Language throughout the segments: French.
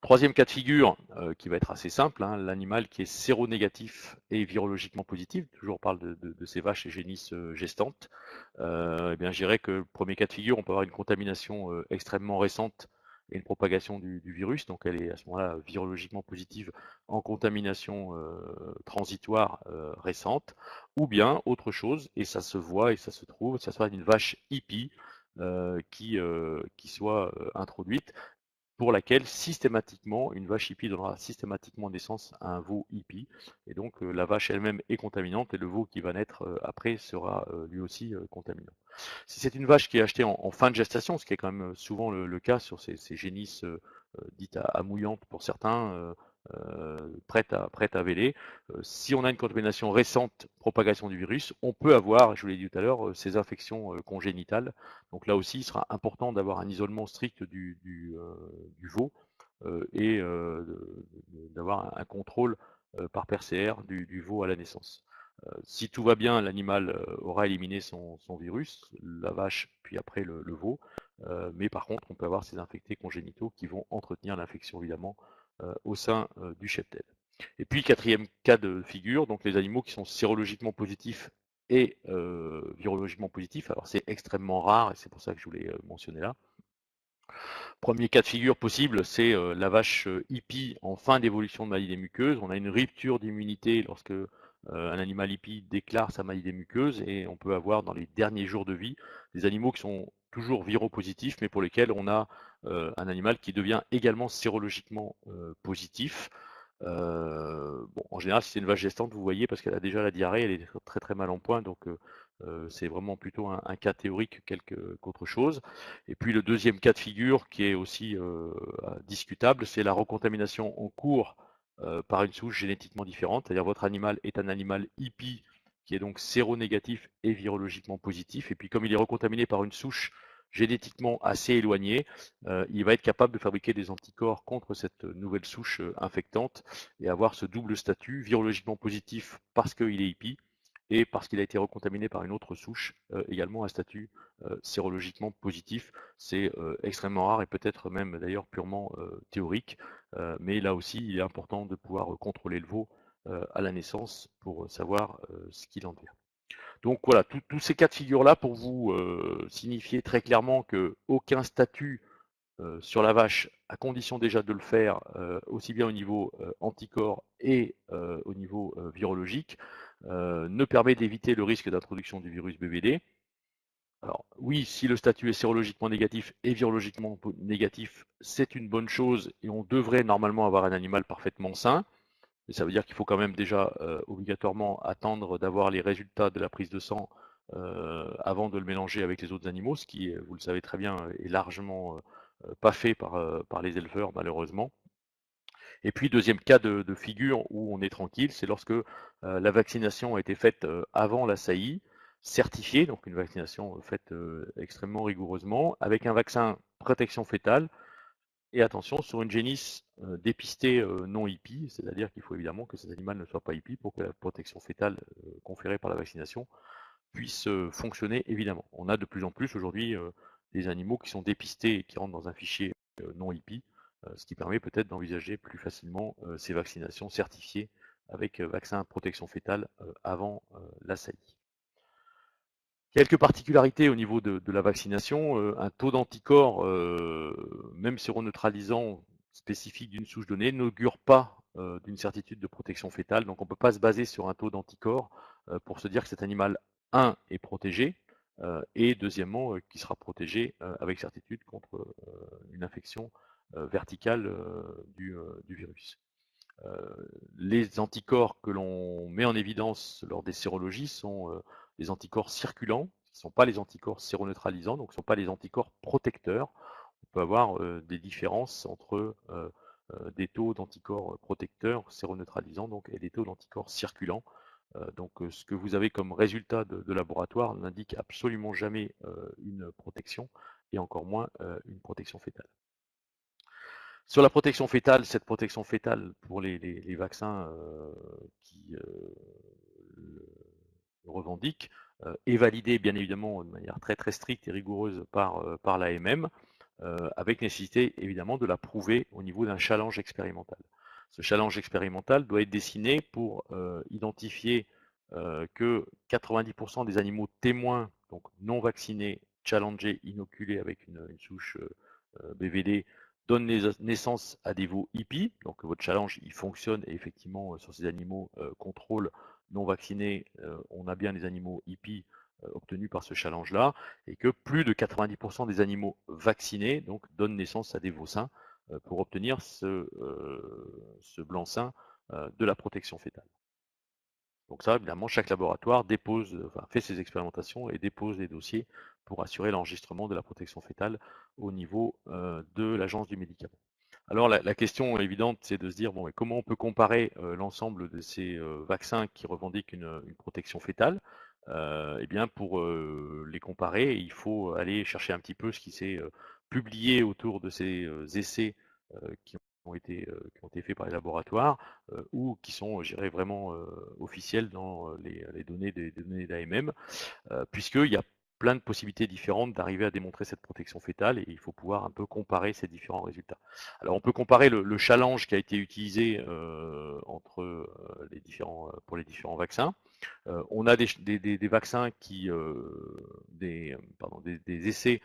Troisième cas de figure, qui va être assez simple, hein, l'animal qui est séronégatif et virologiquement positif, toujours on parle de ces vaches et génisses gestantes, eh bien, je dirais que le premier cas de figure, on peut avoir une contamination extrêmement récente et une propagation du virus, donc elle est à ce moment-là virologiquement positive en contamination transitoire récente, ou bien autre chose, et ça se voit et ça se trouve, ça soit une vache hippie qui soit introduite, pour laquelle systématiquement, une vache hippie donnera systématiquement naissance à un veau hippie. Et donc la vache elle-même est contaminante et le veau qui va naître après sera lui aussi contaminant. Si c'est une vache qui est achetée en fin de gestation, ce qui est quand même souvent le cas sur ces génisses dites à mouillantes pour certains, prêtes à véler, si on a une contamination récente, propagation du virus, on peut avoir, je vous l'ai dit tout à l'heure, ces infections congénitales. Donc là aussi, il sera important d'avoir un isolement strict du veau et d'avoir un contrôle par PCR du veau à la naissance. Si tout va bien, l'animal aura éliminé son virus, la vache, puis après le veau. Mais par contre, on peut avoir ces infectés congénitaux qui vont entretenir l'infection évidemment au sein du cheptel. Et puis, quatrième cas de figure, donc les animaux qui sont sérologiquement positifs et virologiquement positifs. Alors c'est extrêmement rare et c'est pour ça que je voulais mentionner là. Premier cas de figure possible, c'est la vache hippie en fin d'évolution de maladie des muqueuses. On a une rupture d'immunité lorsque un animal hippie déclare sa maladie des muqueuses et on peut avoir dans les derniers jours de vie des animaux qui sont toujours viropositifs mais pour lesquels on a un animal qui devient également sérologiquement positif. Bon, en général, si c'est une vache gestante, vous voyez, parce qu'elle a déjà la diarrhée, elle est très très mal en point, donc c'est vraiment plutôt un cas théorique qu'autre chose. Et puis le deuxième cas de figure, qui est aussi discutable, c'est la recontamination en cours par une souche génétiquement différente, c'est-à-dire votre animal est un animal hippie, qui est donc séronégatif et virologiquement positif, et puis comme il est recontaminé par une souche génétiquement assez éloignée, il va être capable de fabriquer des anticorps contre cette nouvelle souche infectante et avoir ce double statut, virologiquement positif parce qu'il est hippie et parce qu'il a été recontaminé par une autre souche, également un statut sérologiquement positif. C'est extrêmement rare et peut-être même d'ailleurs purement théorique, mais là aussi il est important de pouvoir contrôler le veau à la naissance pour savoir ce qu'il en devient. Donc voilà, tous ces cas de figure-là pour vous signifier très clairement que aucun statut sur la vache, à condition déjà de le faire aussi bien au niveau anticorps et au niveau virologique, ne permet d'éviter le risque d'introduction du virus BVD. Alors oui, si le statut est sérologiquement négatif et virologiquement négatif, c'est une bonne chose et on devrait normalement avoir un animal parfaitement sain. Et ça veut dire qu'il faut quand même déjà obligatoirement attendre d'avoir les résultats de la prise de sang avant de le mélanger avec les autres animaux, ce qui, vous le savez très bien, est largement pas fait par les éleveurs malheureusement. Et puis deuxième cas de figure où on est tranquille, c'est lorsque la vaccination a été faite avant la saillie, certifiée, donc une vaccination faite extrêmement rigoureusement, avec un vaccin protection fétale, et attention, sur une génisse dépistée non hippie, c'est-à-dire qu'il faut évidemment que cet animal ne soit pas hippie pour que la protection fétale conférée par la vaccination puisse fonctionner évidemment. On a de plus en plus aujourd'hui des animaux qui sont dépistés et qui rentrent dans un fichier non hippie, ce qui permet peut-être d'envisager plus facilement ces vaccinations certifiées avec vaccin protection fétale avant la saillie. Quelques particularités au niveau de la vaccination, un taux d'anticorps, même séroneutralisant spécifique d'une souche donnée, n'augure pas d'une certitude de protection fétale. Donc on ne peut pas se baser sur un taux d'anticorps pour se dire que cet animal, un, est protégé, et deuxièmement, qui sera protégé avec certitude contre une infection verticale du virus. Les anticorps que l'on met en évidence lors des sérologies sont les anticorps circulants, qui ne sont pas les anticorps séroneutralisants, donc ce ne sont pas les anticorps protecteurs. On peut avoir des différences entre des taux d'anticorps protecteurs séroneutralisants donc, et des taux d'anticorps circulants. Donc ce que vous avez comme résultat de laboratoire n'indique absolument jamais une protection et encore moins une protection fétale. Sur la protection fétale, cette protection fétale pour les vaccins qui le revendiquent est validée bien évidemment de manière très très stricte et rigoureuse par l'AMM. avec nécessité évidemment de la prouver au niveau d'un challenge expérimental. Ce challenge expérimental doit être dessiné pour identifier que 90% des animaux témoins, donc non vaccinés, challengés, inoculés avec une souche BVD, donnent naissance à des veaux hippies. Donc votre challenge, il fonctionne et effectivement sur ces animaux contrôle non vaccinés, on a bien des animaux hippies obtenus par ce challenge-là, et que plus de 90% des animaux vaccinés donc donnent naissance à des veaux sains pour obtenir ce blanc-seing de la protection fétale. Donc ça, évidemment, chaque laboratoire fait ses expérimentations et dépose les dossiers pour assurer l'enregistrement de la protection fétale au niveau de l'Agence du médicament. Alors la question évidente, c'est de se dire, bon, comment on peut comparer l'ensemble de ces vaccins qui revendiquent une protection fétale. Eh bien, pour les comparer, il faut aller chercher un petit peu ce qui s'est publié autour de ces essais qui qui ont été faits par les laboratoires ou qui sont, je dirais, vraiment officiels dans les données des données d'AMM, puisqu'il y a plein de possibilités différentes d'arriver à démontrer cette protection fétale et il faut pouvoir un peu comparer ces différents résultats. Alors on peut comparer le challenge qui a été utilisé pour les différents vaccins. On a des vaccins des essais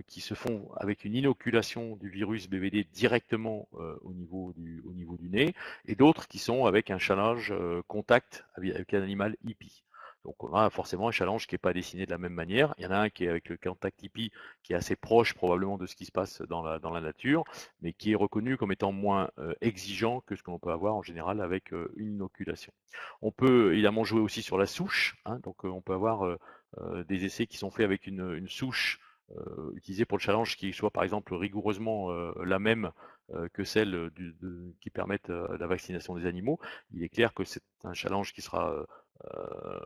qui se font avec une inoculation du virus BVD directement au niveau du nez, et d'autres qui sont avec un challenge contact avec un animal hippie. Donc on a forcément un challenge qui n'est pas dessiné de la même manière. Il y en a un qui est avec le contact hippie, qui est assez proche probablement de ce qui se passe dans la nature, mais qui est reconnu comme étant moins exigeant que ce que l'on peut avoir en général avec une inoculation. On peut évidemment jouer aussi sur la souche, hein, donc on peut avoir des essais qui sont faits avec une souche utilisée pour le challenge qui soit par exemple rigoureusement la même que celle qui permettent la vaccination des animaux. Il est clair que c'est un challenge qui sera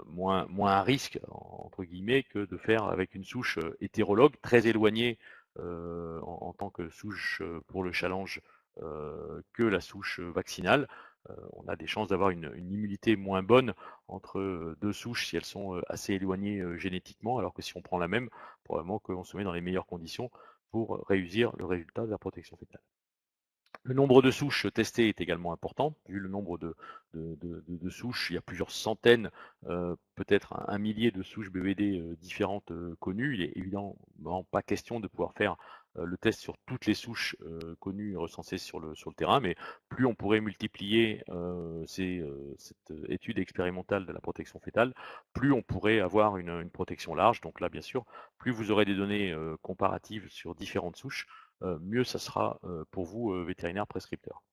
moins à risque, entre guillemets, que de faire avec une souche hétérologue très éloignée en tant que souche pour le challenge que la souche vaccinale. On a des chances d'avoir une immunité moins bonne entre deux souches si elles sont assez éloignées génétiquement, alors que si on prend la même, probablement qu'on se met dans les meilleures conditions pour réussir le résultat de la protection fétale. Le nombre de souches testées est également important, vu le nombre de souches, il y a plusieurs centaines, peut-être un millier de souches BVD différentes connues. Il est évidemment pas question de pouvoir faire le test sur toutes les souches connues et recensées sur le terrain, mais plus on pourrait multiplier cette étude expérimentale de la protection fétale, plus on pourrait avoir une protection large. Donc là, bien sûr, plus vous aurez des données comparatives sur différentes souches, mieux ça sera pour vous, vétérinaire prescripteur.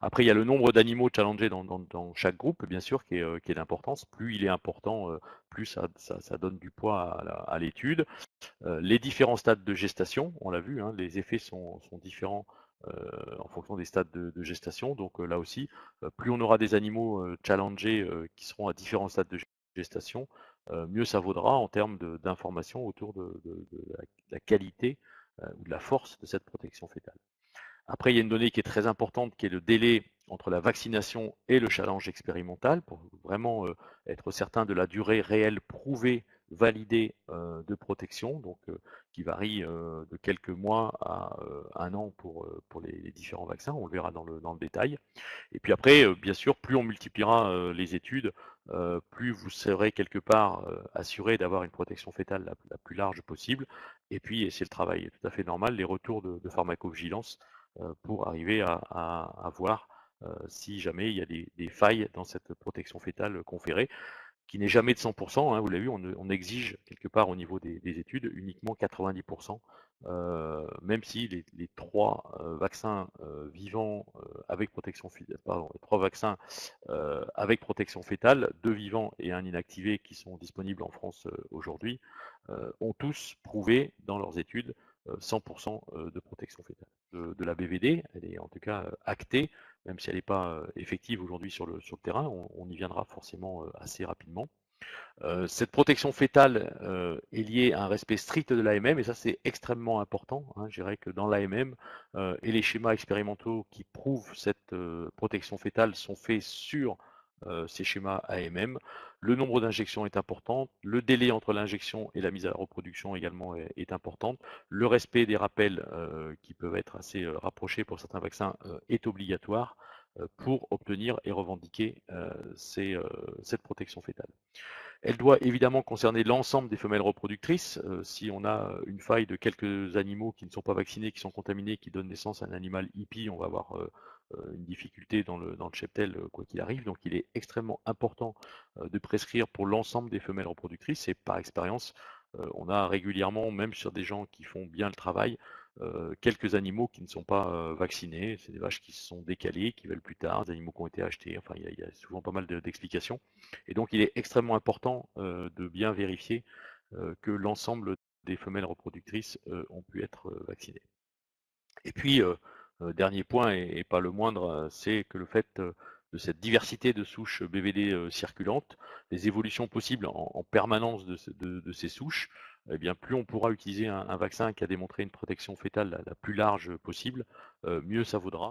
Après, il y a le nombre d'animaux challengés dans chaque groupe, bien sûr, qui est d'importance. Plus il est important, plus ça donne du poids à l'étude. Les différents stades de gestation, on l'a vu, hein, les effets sont différents en fonction des stades de gestation. Donc là aussi, plus on aura des animaux challengés qui seront à différents stades de gestation, mieux ça vaudra en termes d'informations autour de la qualité ou de la force de cette protection fétale. Après, il y a une donnée qui est très importante, qui est le délai entre la vaccination et le challenge expérimental, pour vraiment être certain de la durée réelle prouvée, validée de protection, donc qui varie de quelques mois à un an pour les différents vaccins, on le verra dans le détail. Et puis après, bien sûr, plus on multipliera les études, plus vous serez quelque part assuré d'avoir une protection fétale la plus large possible. Et puis, et c'est le travail tout à fait normal, les retours de pharmacovigilance pour arriver à voir si jamais il y a des failles dans cette protection fétale conférée, qui n'est jamais de 100%, hein, vous l'avez vu, on exige quelque part au niveau des études uniquement 90%, même si les trois vaccins vivants avec protection fétale, pardon, les trois vaccins avec protection fétale, 2 vivants et un inactivé qui sont disponibles en France aujourd'hui, ont tous prouvé dans leurs études 100% de protection fétale. De la BVD, elle est en tout cas actée, même si elle n'est pas effective aujourd'hui sur le terrain, on y viendra forcément assez rapidement. Cette protection fétale est liée à un respect strict de l'AMM, et ça c'est extrêmement important, hein. Je dirais que dans l'AMM et les schémas expérimentaux qui prouvent cette protection fétale sont faits sur ces schémas AMM. Le nombre d'injections est important, le délai entre l'injection et la mise à la reproduction également est important. Le respect des rappels qui peuvent être assez rapprochés pour certains vaccins est obligatoire pour obtenir et revendiquer cette protection fétale. Elle doit évidemment concerner l'ensemble des femelles reproductrices. Si on a une faille de quelques animaux qui ne sont pas vaccinés, qui sont contaminés, qui donnent naissance à un animal hippie, on va avoir une difficulté dans le cheptel, quoi qu'il arrive. Donc il est extrêmement important de prescrire pour l'ensemble des femelles reproductrices. Et par expérience, on a régulièrement, même sur des gens qui font bien le travail, quelques animaux qui ne sont pas vaccinés. C'est des vaches qui se sont décalées, qui veulent plus tard, des animaux qui ont été achetés. Enfin, il y a souvent pas mal d'explications. Et donc, il est extrêmement important de bien vérifier que l'ensemble des femelles reproductrices ont pu être vaccinées. Et puis, dernier point, et pas le moindre, c'est que le fait de cette diversité de souches BVD circulantes, les évolutions possibles en permanence de ces souches, eh bien, plus on pourra utiliser un vaccin qui a démontré une protection fétale la plus large possible, mieux ça vaudra.